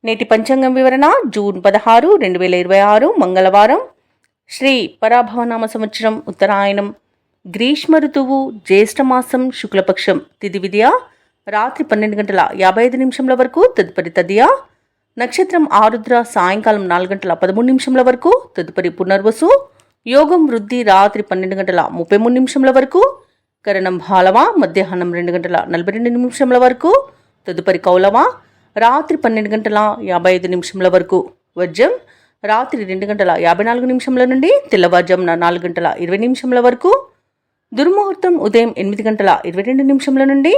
నేటి పంచాంగం వివరణ జూన్ 16, 2026 మంగళవారం. శ్రీ పరాభవనామ సంవత్సరం ఉత్తరాయణం, గ్రీష్మ ఋతువు, జ్యేష్ఠమాసం, శుక్లపక్షం. తిథి విద్య రాత్రి 12:55 వరకు, తదుపరి తదియ. నక్షత్రం ఆరుద్ర, సాయంకాలం 4:13 వరకు, తదుపరి పునర్వసు. యోగం వృద్ధి రాత్రి 12:33 వరకు, కరణం భాలవ, మధ్యాహ్నం 2:42 వరకు, తదుపరి కౌలవ రాత్రి 12:55 వరకు. వర్జం రాత్రి 2:54 నుండి తెల్లవారుజామున 4:20 వరకు. దుర్ముహూర్తం ఉదయం 8:22 నుండి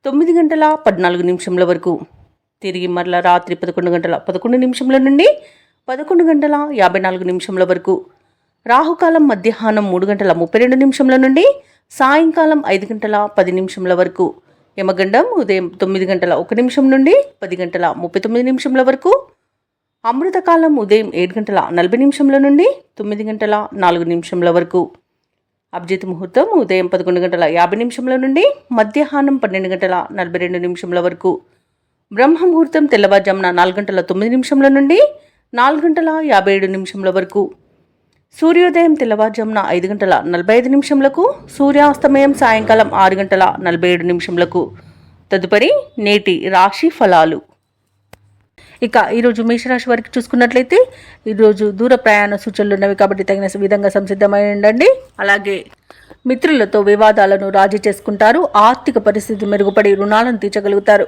9:14 వరకు. తిరిగి మరల రాత్రి 11:11 నుండి 11:54 వరకు. రాహుకాలం మధ్యాహ్నం 3:32 నుండి సాయంకాలం 5:10 వరకు. యమగండం ఉదయం 9:01 నుండి 10:39 వరకు. అమృతకాలం ఉదయం 7:40 నుండి 9:04 వరకు. అభిజిత్ ముహూర్తం ఉదయం 11:50 నుండి మధ్యాహ్నం 12:42 వరకు. బ్రహ్మ ముహూర్తం తెల్లవారుజామున 4:09 నుండి 4:57 వరకు. సూర్యోదయం తెల్లవారుజామున 5:45 సూర్యాస్తమయం సాయంకాలం 6:47. తదుపరి నేటి రాశి ఫలాలు. ఇక ఈరోజు మేషరాశి వారికి చూసుకున్నట్లయితే ఈరోజు దూర ప్రయాణ సూచనలు ఉన్నవి కాబట్టి తగిన విధంగా సంసిద్ధమై ఉండండి. అలాగే మిత్రులతో వివాదాలను రాజీ చేసుకుంటారు. ఆర్థిక పరిస్థితి మెరుగుపడి రుణాలను తీర్చగలుగుతారు.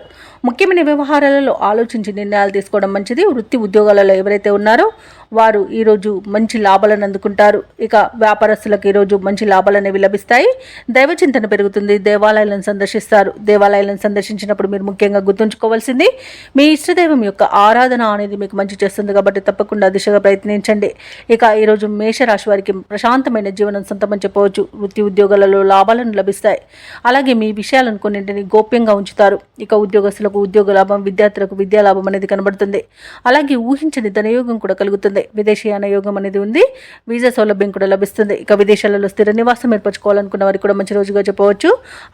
ముఖ్యమైన వ్యవహారాలలో ఆలోచించి నిర్ణయాలు తీసుకోవడం మంచిది. వృత్తి ఉద్యోగాలలో ఎవరైతే ఉన్నారో వారు ఈరోజు మంచి లాభాలను అందుకుంటారు. ఇక వ్యాపారస్తులకు ఈరోజు మంచి లాభాలు అనేవి లభిస్తాయి. దైవచింతన పెరుగుతుంది. దేవాలయాలను సందర్శిస్తారు. దేవాలయాలను సందర్శించినప్పుడు మీరు ముఖ్యంగా గుర్తుంచుకోవాల్సింది మీ ఇష్టదైవం యొక్క ఆరాధన అనేది మీకు మంచి చేస్తుంది కాబట్టి తప్పకుండా దిశగా ప్రయత్నించండి. ఇక ఈరోజు మేషరాశి వారికి ప్రశాంతమైన జీవనం సొంతమని చెప్పవచ్చు. వృత్తి ఉద్యోగాలలో లాభాలను లభిస్తాయి. అలాగే మీ విషయాలను కొన్నింటిని గోప్యంగా ఉంచుతారు. ఇక ఉద్యోగస్తులకు ఉద్యోగ లాభం, విద్యార్థులకు విద్యా లాభం అనేది కనబడుతుంది. అలాగే ఊహించని ధనయోగం కూడా కలుగుతుంది. విదేశీయాన యోగం అనేది ఉంది. వీసా సౌలభ్యం కూడా లభిస్తుంది. ఇక విదేశాలలో స్థిర నివాసం ఏర్పరచుకోవాలనుకున్న వారికి కూడా మంచి రోజుగా చెప్పవచ్చు.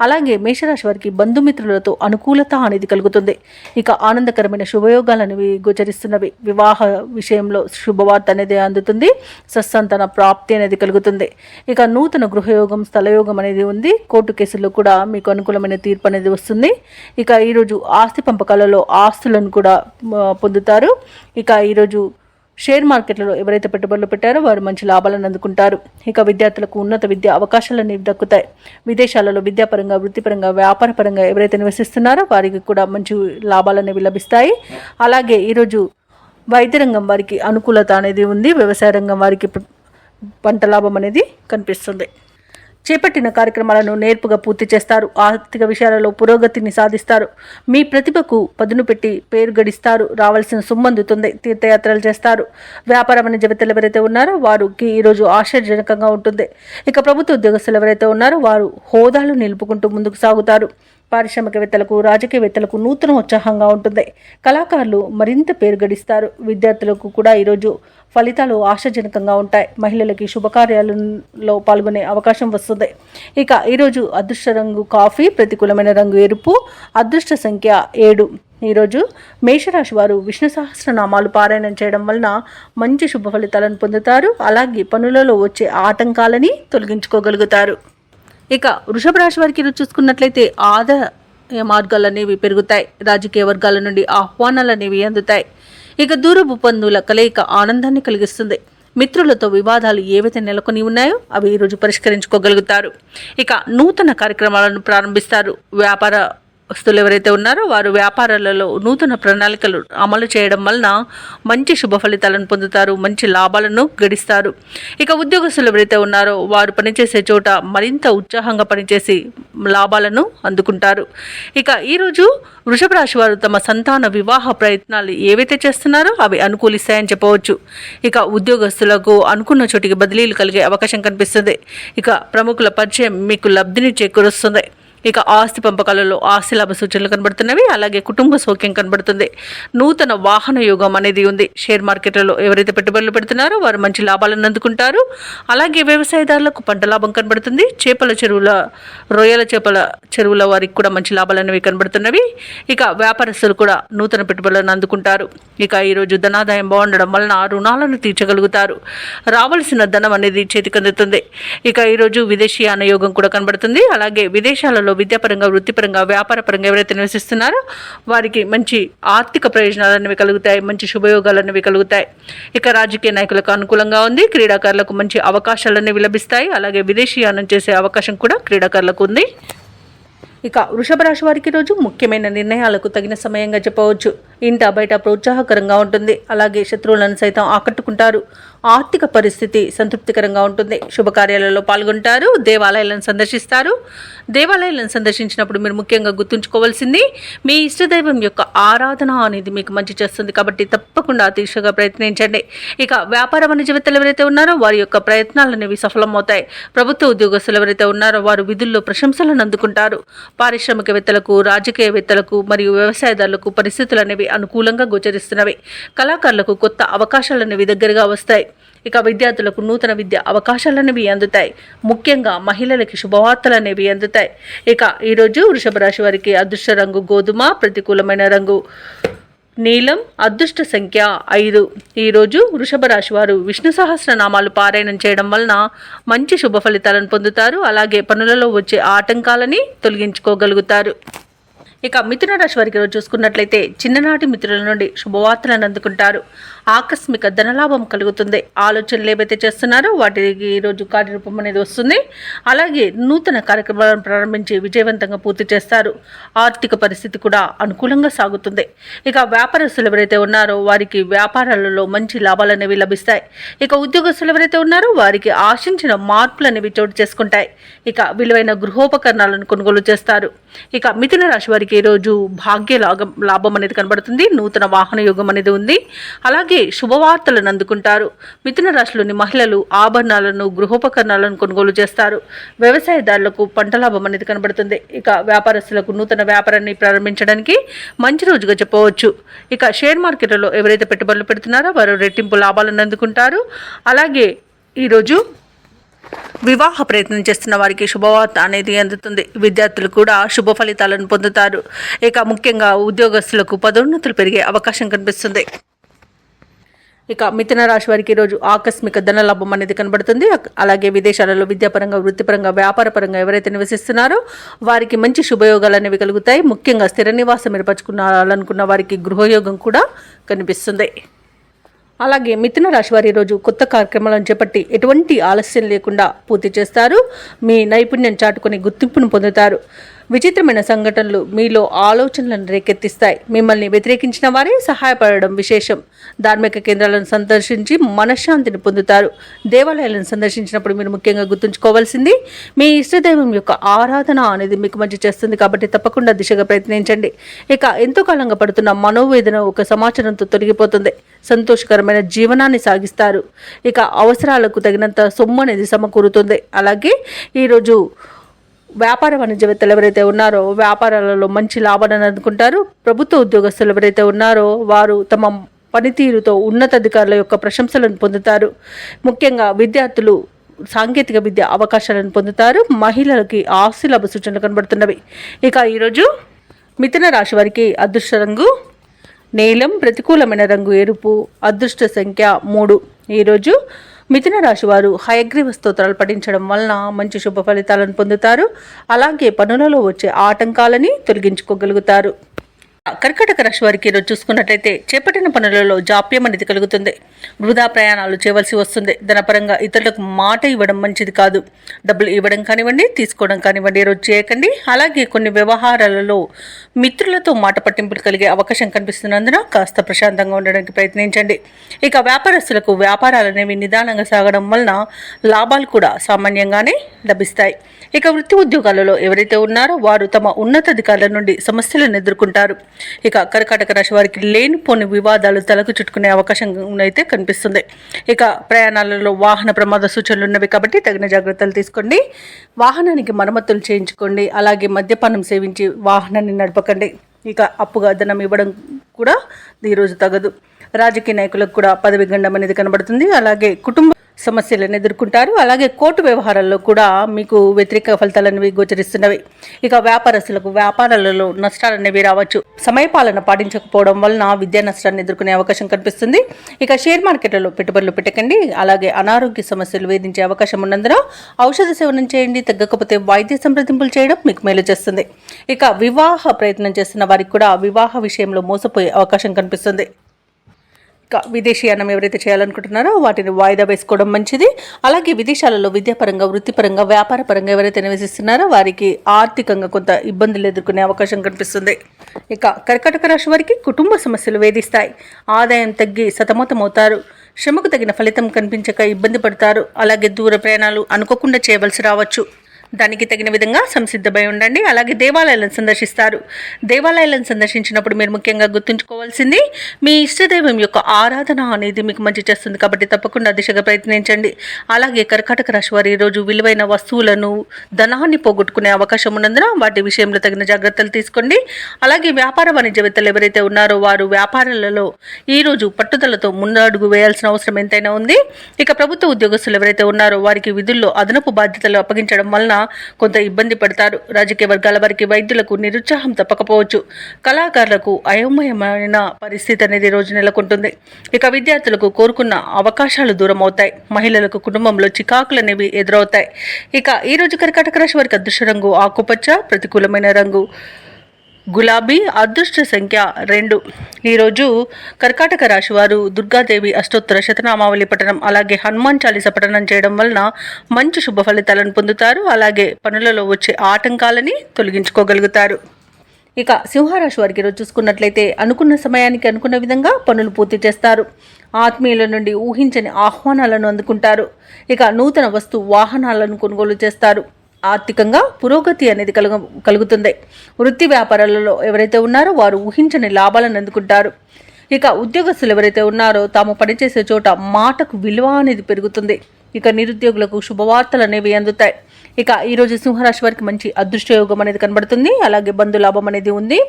అలాగే మేషరాశి వారికి బంధుమిత్రులతో అనుకూలత అనేది కలుగుతుంది. ఇక ఆనందకరమైన శుభయోగాలు అనేవి గోచరిస్తున్నవి. వివాహ విషయంలో శుభవార్త అనేది అందుతుంది. సత్సంతాన ప్రాప్తి అనేది కలుగుతుంది. ఇక నూతన గృహయోగం, స్థలయోగం అనేది ఉంది. కోర్టు కేసుల్లో కూడా మీకు అనుకూలమైన తీర్పు అనేది వస్తుంది. ఇక ఈరోజు ఆస్తి పంపకాలలో ఆస్తులను కూడా పొందుతారు. ఇక ఈరోజు షేర్ మార్కెట్లలో ఎవరైతే పెట్టుబడులు పెట్టారో వారు మంచి లాభాలను అందుకుంటారు. ఇక విద్యార్థులకు ఉన్నత విద్యా అవకాశాలు అనేవి దక్కుతాయి. విదేశాలలో విద్యాపరంగా, వృత్తిపరంగా, వ్యాపారపరంగా ఎవరైతే నివసిస్తున్నారో వారికి కూడా మంచి లాభాలు అనేవి లభిస్తాయి. అలాగే ఈరోజు వైద్య రంగం వారికి అనుకూలత అనేది ఉంది. వ్యవసాయ రంగం వారికి పంట లాభం అనేది కనిపిస్తుంది. చేపట్టిన కార్యక్రమాలను నేర్పుగా పూర్తి చేస్తారు. ఆర్థిక విషయాలలో పురోగతిని సాధిస్తారు. మీ ప్రతిభకు పదును పెట్టి పేరు గడిస్తారు. రావాల్సిన సొమ్ము అందుతుంది. తీర్థయాత్రలు చేస్తారు. వ్యాపార వాణిజ్యవేత్తలు ఎవరైతే ఉన్నారో వారికి ఈరోజు ఆశ్చర్యజనకంగా ఉంటుంది. ఇక ప్రభుత్వ ఉద్యోగస్తులు ఎవరైతే ఉన్నారో వారు హోదాలు నిలుపుకుంటూ ముందుకు సాగుతారు. పారిశ్రామికవేత్తలకు, రాజకీయవేత్తలకు నూతన ఉత్సాహంగా ఉంటుంది. కళాకారులు మరింత పేరు గడిస్తారు. విద్యార్థులకు కూడా ఈరోజు ఫలితాలు ఆశాజనకంగా ఉంటాయి. మహిళలకి శుభకార్యాలలో పాల్గొనే అవకాశం వస్తుంది. ఇక ఈరోజు అదృష్ట రంగు కాఫీ, ప్రతికూలమైన రంగు ఎరుపు, అదృష్ట సంఖ్య 7. ఈరోజు మేషరాశి వారు విష్ణు సహస్రనామాలు పారాయణం చేయడం వలన మంచి శుభ ఫలితాలను పొందుతారు. అలాగే పనులలో వచ్చే ఆటంకాలని తొలగించుకోగలుగుతారు. ఇక వృషభ రాశి వారికి చూసుకున్నట్లయితే ఆదాయ మార్గాలు అనేవి పెరుగుతాయి. రాజకీయ వర్గాల నుండి ఆహ్వానాలు అనేవి అందుతాయి. ఇక దూరపు బంధువుల కలయిక ఆనందాన్ని కలిగిస్తుంది. మిత్రులతో వివాదాలు ఏవైతే నెలకొని ఉన్నాయో అవి ఈరోజు పరిష్కరించుకోగలుగుతారు. ఇక నూతన కార్యక్రమాలను ప్రారంభిస్తారు. వ్యాపారస్తులు ఎవరైతే ఉన్నారో వారు వ్యాపారాలలో నూతన ప్రణాళికలు అమలు చేయడం వలన మంచి శుభ ఫలితాలను పొందుతారు. మంచి లాభాలను గడిస్తారు. ఇక ఉద్యోగస్తులు ఎవరైతే ఉన్నారో వారు పనిచేసే చోట మరింత ఉత్సాహంగా పనిచేసి లాభాలను అందుకుంటారు. ఇక ఈరోజు వృషభ రాశి వారు తమ సంతాన వివాహ ప్రయత్నాలు ఏవైతే చేస్తున్నారో అవి అనుకూలిస్తాయని చెప్పవచ్చు. ఇక ఉద్యోగస్తులకు అనుకున్న చోటికి బదిలీలు కలిగే అవకాశం కనిపిస్తుంది. ఇక ప్రముఖుల పరిచయం మీకు లబ్ధిని చేకూరుస్తుంది. ఇక ఆస్తి పంపకాలలో ఆస్తి లాభ సూచనలు కనబడుతున్నవి. అలాగే కుటుంబ సౌఖ్యం కనబడుతుంది. నూతన వాహన యోగం అనేది ఉంది. షేర్ మార్కెట్లలో ఎవరైతే పెట్టుబడులు పెడుతున్నారో వారు మంచి లాభాలను అందుకుంటారు. అలాగే వ్యవసాయదారులకు పంట లాభం కనబడుతుంది. చేపల చెరువుల, రొయ్యల చేపల చెరువుల వారికి కూడా మంచి లాభాలు అనేవి కనబడుతున్నవి. ఇక వ్యాపారస్తులు కూడా నూతన పెట్టుబడులను అందుకుంటారు. ఇక ఈరోజు ధనాదాయం బాగుండడం వలన రుణాలను తీర్చగలుగుతారు. రావాల్సిన ధనం అనేది చేతికి అందుతుంది. ఇక ఈరోజు విదేశీయాన యోగం కూడా కనబడుతుంది. అలాగే విదేశాలలో విద్యాపరంగా, వృత్తిపరంగా, వ్యాపారపరంగా ఎవరైతే నివసిస్తున్నారో వారికి మంచి ఆర్థిక ప్రయోజనాలు అనేవి కలుగుతాయి. మంచి శుభయోగాలు అనేవి కలుగుతాయి. ఇక రాజకీయ నాయకులకు అనుకూలంగా ఉంది. క్రీడాకారులకు మంచి అవకాశాలు అనేవి లభిస్తాయి. అలాగే విదేశీయానం చేసే అవకాశం కూడా క్రీడాకారులకు ఉంది. ఇక వృషభ రాశి వారికి రోజు ముఖ్యమైన నిర్ణయాలకు తగిన సమయంగా చెప్పవచ్చు. ఇంట బయట ప్రోత్సాహకరంగా ఉంటుంది. అలాగే శత్రువులను సైతం ఆకట్టుకుంటారు. ఆర్థిక పరిస్థితి సంతృప్తికరంగా ఉంటుంది. శుభకార్యాలలో పాల్గొంటారు. దేవాలయాలను సందర్శిస్తారు. దేవాలయాలను సందర్శించినప్పుడు మీరు ముఖ్యంగా గుర్తుంచుకోవాల్సింది మీ ఇష్టదైవం యొక్క ఆరాధన అనేది మీకు మంచి చేస్తుంది. కాబట్టి తప్పకుండా తీర్చగా ప్రయత్నించండి. ఇక వ్యాపార వాణిజ్యవేత్తలు ఎవరైతే ఉన్నారో వారి యొక్క ప్రయత్నాలు అనేవి సఫలమవుతాయి. ప్రభుత్వ ఉద్యోగస్తులు ఎవరైతే ఉన్నారో వారు విధుల్లో ప్రశంసలను అందుకుంటారు. పారిశ్రామికవేత్తలకు, రాజకీయవేత్తలకు మరియు వ్యవసాయదారులకు పరిస్థితులు అనేవి అనుకూలంగా గోచరిస్తున్నవి. కళాకారులకు కొత్త అవకాశాలనేవి దగ్గరగా వస్తాయి. ఇక విద్యార్థులకు నూతన విద్య అవకాశాలనేవి అందుతాయి. ముఖ్యంగా మహిళలకి శుభవార్తలు అనేవి అందుతాయి. ఇక ఈరోజు వృషభ రాశి వారికి అదృష్ట రంగు గోధుమ, ప్రతికూలమైన రంగు నీలం, అదృష్ట సంఖ్య 5. ఈరోజు వృషభ రాశి వారు విష్ణు సహస్రనామాలు పారాయణం చేయడం వలన మంచి శుభ ఫలితాలను పొందుతారు. అలాగే పనులలో వచ్చే ఆటంకాలని తొలగించుకోగలుగుతారు. ఇక మిథున రాశి వారికి రోజు చూసుకున్నట్లయితే చిన్ననాటి మిత్రుల నుండి శుభవార్తలను అందుకుంటారు. ఆకస్మిక ధనలాభం కలుగుతుంది. ఆలోచనలు ఏవైతే చేస్తున్నారో వాటికి ఈరోజు కార్యరూపం అనేది వస్తుంది. అలాగే నూతన కార్యక్రమాలను ప్రారంభించి విజయవంతంగా పూర్తి చేస్తారు. ఆర్థిక పరిస్థితి కూడా అనుకూలంగా సాగుతుంది. ఇక వ్యాపారస్తులు ఎవరైతే ఉన్నారో వారికి వ్యాపారాలలో మంచి లాభాలు అనేవి లభిస్తాయి. ఇక ఉద్యోగస్తులు ఎవరైతే ఉన్నారో వారికి ఆశించిన మార్పులు అనేవి చోటు చేసుకుంటాయి. ఇక విలువైన గృహోపకరణాలను కొనుగోలు చేస్తారు. ఇక మిథున రాశి వారికి ఈరోజు భాగ్య లాభం అనేది కనబడుతుంది. నూతన వాహన యోగం అనేది ఉంది. అలాగే శుభవార్తలను అందుకుంటారు. మిథున రాశిలోని మహిళలు ఆభరణాలను, గృహోపకరణాలను కొనుగోలు చేస్తారు. వ్యవసాయదారులకు పంట లాభం అనేది కనబడుతుంది. ఇక వ్యాపారస్తులకు నూతన వ్యాపారాన్ని ప్రారంభించడానికి మంచి రోజుగా చెప్పవచ్చు. ఇక షేర్ మార్కెట్లలో ఎవరైతే పెట్టుబడులు పెడుతున్నారో వారు రెట్టింపు లాభాలను అందుకుంటారు. అలాగే ఈరోజు వివాహ ప్రయత్నం చేస్తున్న వారికి శుభవార్త అనేది అందుతుంది. విద్యార్థులు కూడా శుభ ఫలితాలను పొందుతారు. ఇక ముఖ్యంగా ఉద్యోగస్తులకు పదోన్నతులు పెరిగే అవకాశం కనిపిస్తుంది. ఇక మిథున రాశి వారికి ఈరోజు ఆకస్మిక ధనలాభం అనేది కనబడుతుంది. అలాగే విదేశాలలో విద్యాపరంగా, వృత్తిపరంగా, వ్యాపారపరంగా ఎవరైతే నివసిస్తున్నారో వారికి మంచి శుభయోగాలు అనేవి కలుగుతాయి. ముఖ్యంగా స్థిర నివాసం ఏర్పరచుకున్నారనుకున్న వారికి గృహయోగం కూడా కనిపిస్తుంది. అలాగే మిథున రాశి వారి రోజు కొత్త కార్యక్రమాలను చేపట్టి ఎటువంటి ఆలస్యం లేకుండా పూర్తి చేస్తారు. మీ నైపుణ్యం చాటుకొని గుర్తింపును పొందుతారు. విచిత్రమైన సంఘటనలు మీలో ఆలోచనలను రేకెత్తిస్తాయి. మిమ్మల్ని వ్యతిరేకించిన వారే సహాయపడడం విశేషం. ధార్మిక కేంద్రాలను సందర్శించి మనశ్శాంతిని పొందుతారు. దేవాలయాలను సందర్శించినప్పుడు మీరు ముఖ్యంగా గుర్తుంచుకోవాల్సింది మీ ఇష్టదైవం యొక్క ఆరాధన అనేది మీకు మంచి చేస్తుంది. కాబట్టి తప్పకుండా దిశగా ప్రయత్నించండి. ఇక ఎంతో కాలంగా పడుతున్న మనోవేదన ఒక సమాచారంతో తొలగిపోతుంది. సంతోషకరమైన జీవనాన్ని సాగిస్తారు. ఇక అవసరాలకు తగినంత సొమ్ము అనేది సమకూరుతుంది. అలాగే ఈరోజు వ్యాపార వాణిజ్యవేత్తలు ఎవరైతే ఉన్నారో వ్యాపారాలలో మంచి లాభాలను అందుకుంటారు. ప్రభుత్వ ఉద్యోగస్తులు ఎవరైతే ఉన్నారో వారు తమ పనితీరుతో ఉన్నతాధికారుల యొక్క ప్రశంసలను పొందుతారు. ముఖ్యంగా విద్యార్థులు సాంకేతిక విద్య అవకాశాలను పొందుతారు. మహిళలకి ఆస్తి లాభ సూచనలు కనబడుతున్నవి. ఇక ఈరోజు మిథున రాశి వారికి అదృష్ట రంగు నీలం, ప్రతికూలమైన రంగు ఎరుపు, అదృష్ట సంఖ్య 3. ఈరోజు మిథున రాశి వారు హయగ్రీవ స్తోత్రాలు పఠించడం వలన మంచి శుభ ఫలితాలను పొందుతారు. అలాగే పనులలో వచ్చే ఆటంకాలని తొలగించుకోగలుగుతారు. కర్కాటక రాశి వారికి ఈరోజు చూసుకున్నట్లయితే చేపట్టిన పనులలో జాప్యం అనేది కలుగుతుంది. వృధా ప్రయాణాలు చేయవలసి వస్తుంది. ధనపరంగా ఇతరులకు మాట ఇవ్వడం మంచిది కాదు. డబ్బులు ఇవ్వడం కానివ్వండి, తీసుకోవడం కానివ్వండి ఈరోజు చేయకండి. అలాగే కొన్ని వ్యవహారాలలో మిత్రులతో మాట పట్టింపులు కలిగే అవకాశం కనిపిస్తున్నందున కాస్త ప్రశాంతంగా ఉండడానికి ప్రయత్నించండి. ఇక వ్యాపారస్తులకు వ్యాపారాలు అనేవి నిదానంగా సాగడం వలన లాభాలు కూడా సామాన్యంగానే లభిస్తాయి. ఇక వృత్తి ఉద్యోగాలలో ఎవరైతే ఉన్నారో వారు తమ ఉన్నతాధికారుల నుండి సమస్యలను ఎదుర్కొంటారు. ఇక కర్కాటక రాశి వారికి లేనిపోని వివాదాలు తలకు చుట్టుకునే అవకాశం అయితే కనిపిస్తుంది. ఇక ప్రయాణాలలో వాహన ప్రమాద సూచనలు ఉన్నవి కాబట్టి తగిన జాగ్రత్తలు తీసుకోండి. వాహనానికి మరమ్మతులు చేయించుకోండి. అలాగే మద్యపానం సేవించి వాహనాన్ని నడపకండి. ఇక అప్పుగా ధనం ఇవ్వడం కూడా ఈరోజు తగదు. రాజకీయ నాయకులకు కూడా పదవి గండం అనేది కనబడుతుంది. అలాగే కుటుంబ సమస్యలను ఎదుర్కొంటారు. అలాగే కోర్టు వ్యవహారాల్లో కూడా మీకు వ్యతిరేక ఫలితాలు అనేవి గోచరిస్తున్నవి. ఇక వ్యాపారస్తులకు వ్యాపారాలలో నష్టాలు అనేవి రావచ్చు. సమయపాలన పాటించకపోవడం వలన విద్యా నష్టాన్ని ఎదుర్కొనే అవకాశం కనిపిస్తుంది. ఇక షేర్ మార్కెట్లలో పెట్టుబడులు పెట్టకండి. అలాగే అనారోగ్య సమస్యలు వేధించే అవకాశం ఉన్నందున ఔషధ సేవనం చేయండి. తగ్గకపోతే వైద్య సంప్రదింపులు చేయడం మీకు మేలు చేస్తుంది. ఇక వివాహ ప్రయత్నం చేస్తున్న వారికి కూడా వివాహ విషయంలో మోసపోయే అవకాశం కనిపిస్తుంది. విదేశీయానం ఎవరైతే చేయాలనుకుంటున్నారో వాటిని వాయిదా వేసుకోవడం మంచిది. అలాగే విదేశాలలో విద్యాపరంగా, వృత్తిపరంగా, వ్యాపారపరంగా ఎవరైతే నివసిస్తున్నారో వారికి ఆర్థికంగా కొంత ఇబ్బందులు ఎదుర్కొనే అవకాశం కనిపిస్తుంది. ఇక కర్కాటక రాశి వారికి కుటుంబ సమస్యలు వేధిస్తాయి. ఆదాయం తగ్గి సతమతమవుతారు. శ్రమకు తగిన ఫలితం కనిపించక ఇబ్బంది పడతారు. అలాగే దూర ప్రయాణాలు అనుకోకుండా చేయవలసి రావచ్చు. దానికి తగిన విధంగా సంసిద్ధమై ఉండండి. అలాగే దేవాలయాలను సందర్శిస్తారు. దేవాలయాలను సందర్శించినప్పుడు మీరు ముఖ్యంగా గుర్తుంచుకోవాల్సింది మీ ఇష్టదైవం యొక్క ఆరాధన అనేది మీకు మంచి చేస్తుంది. కాబట్టి తప్పకుండా దిశగా ప్రయత్నించండి. అలాగే కర్కాటక రాశి వారు ఈరోజు విలువైన వస్తువులను, ధనాన్ని పోగొట్టుకునే అవకాశం ఉన్నందున వాటి విషయంలో తగిన జాగ్రత్తలు తీసుకోండి. అలాగే వ్యాపార వాణిజ్యవేత్తలు ఎవరైతే ఉన్నారో వారు వ్యాపారాలలో ఈరోజు పట్టుదలతో ముందడుగు వేయాల్సిన అవసరం ఎంతైనా ఉంది. ఇక ప్రభుత్వ ఉద్యోగస్తులు ఎవరైతే ఉన్నారో వారికి విధుల్లో అదనపు బాధ్యతలు అప్పగించడం వలన కొంత ఇబ్బంది పడతారు. రాజకీయ వర్గాల వారికి, వైద్యులకు నిరుత్సాహం తప్పకపోవచ్చు. కళాకారులకు అయోమయమైన పరిస్థితి అనేది రోజు నెలకొంటుంది. ఇక విద్యార్థులకు కోరుకున్న అవకాశాలు దూరం అవుతాయి. మహిళలకు కుటుంబంలో చికాకులు అనేవి ఎదురవుతాయి. ఇక ఈ రోజు కర్కాటక రాశి వారికి అదృష్ట రంగు ఆకుపచ్చ, ప్రతికూలమైన రంగు గులాబీ, అదృష్ట సంఖ్య 2. ఈరోజు కర్కాటక రాశి వారు దుర్గాదేవి అష్టోత్తర శతనామావళి పఠనం, అలాగే హనుమాన్ చాలీస పఠనం చేయడం వలన మంచి శుభ ఫలితాలను పొందుతారు. అలాగే పనులలో వచ్చే ఆటంకాలని తొలగించుకోగలుగుతారు. ఇక సింహరాశి వారికి ఈరోజు చూసుకున్నట్లయితే అనుకున్న సమయానికి అనుకున్న విధంగా పనులు పూర్తి చేస్తారు. ఆత్మీయుల నుండి ఊహించని ఆహ్వానాలను అందుకుంటారు. ఇక నూతన వస్తు వాహనాలను కొనుగోలు చేస్తారు. ఆర్థికంగా పురోగతి అనేది కలుగుతుంది. వృత్తి వ్యాపారాలలో ఎవరైతే ఉన్నారో వారు ఊహించని లాభాలను అందుకుంటారు. ఇక ఉద్యోగస్తులు ఎవరైతే ఉన్నారో తాము పనిచేసే చోట మాటకు విలువ అనేది పెరుగుతుంది. ఇక నిరుద్యోగులకు శుభవార్తలు అనేవి అందుతాయి. ఇక ఈరోజు సింహరాశి వారికి మంచి అదృష్టయోగం అనేది కనబడుతుంది. అలాగే బంధులాభం అనేది ఉంది.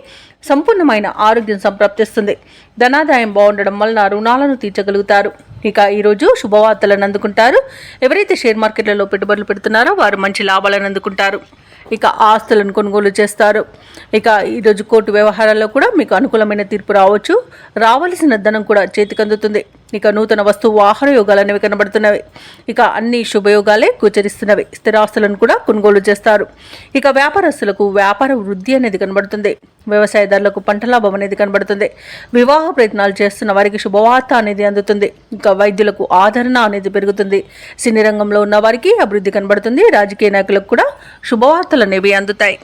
సంపూర్ణమైన ఆరోగ్యం సంప్రాప్తిస్తుంది. ధనాదాయం బాగుండడం వలన రుణాలను తీర్చగలుగుతారు. ఇక ఈరోజు శుభవార్తలను అందుకుంటారు. ఎవరైతే షేర్ మార్కెట్లలో పెట్టుబడులు పెడుతున్నారో వారు మంచి లాభాలను అందుకుంటారు. ఇక ఆస్తులను కొనుగోలు చేస్తారు. ఇక ఈరోజు కోర్టు వ్యవహారాల్లో కూడా మీకు అనుకూలమైన తీర్పు రావచ్చు. రావాల్సిన ధనం కూడా చేతికి అందుతుంది. ఇక నూతన వస్తు వాహన యోగాలు అనేవి కనబడుతున్నవి. ఇక అన్ని శుభయోగాలే గోచరిస్తున్నవి. స్థిరాస్తులను కూడా కొనుగోలు చేస్తారు. ఇక వ్యాపారస్తులకు వ్యాపార వృద్ధి అనేది కనబడుతుంది. వ్యవసాయదారులకు పంట లాభం అనేది కనబడుతుంది. వివాహ ప్రయత్నాలు చేస్తున్న వారికి శుభవార్త అనేది అందుతుంది. ఇంకా వైద్యులకు ఆదరణ అనేది పెరుగుతుంది. సినీ రంగంలో ఉన్న వారికి అభివృద్ధి కనబడుతుంది. రాజకీయ నాయకులకు కూడా శుభవార్తలు అనేవి అందుతాయి.